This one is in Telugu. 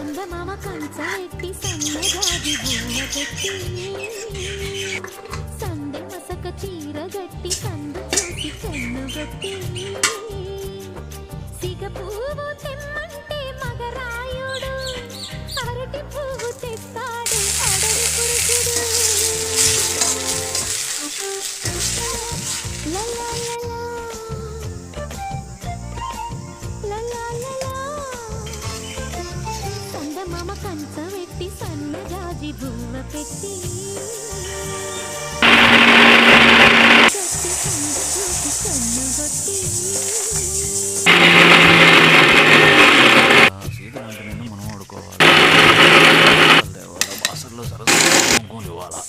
చందమామ కంచమెట్టి సన్నజాజి బొమ్మ పెట్టి సందె మసక చీర గట్టి సందు చూసి కన్ను గట్టి సిగ పువ్వు తెమ్మంటే మగరాయుడు అరటి పువ్వు తెస్తాడు అడవి పురుషుడు. చందమామ కంచమెట్టి సన్నజాజి బొమ్మ పెట్టి సీతలంటే మనం ఆడుకోవాలి, బాసర్లో సరస్సు ఇవ్వాలా.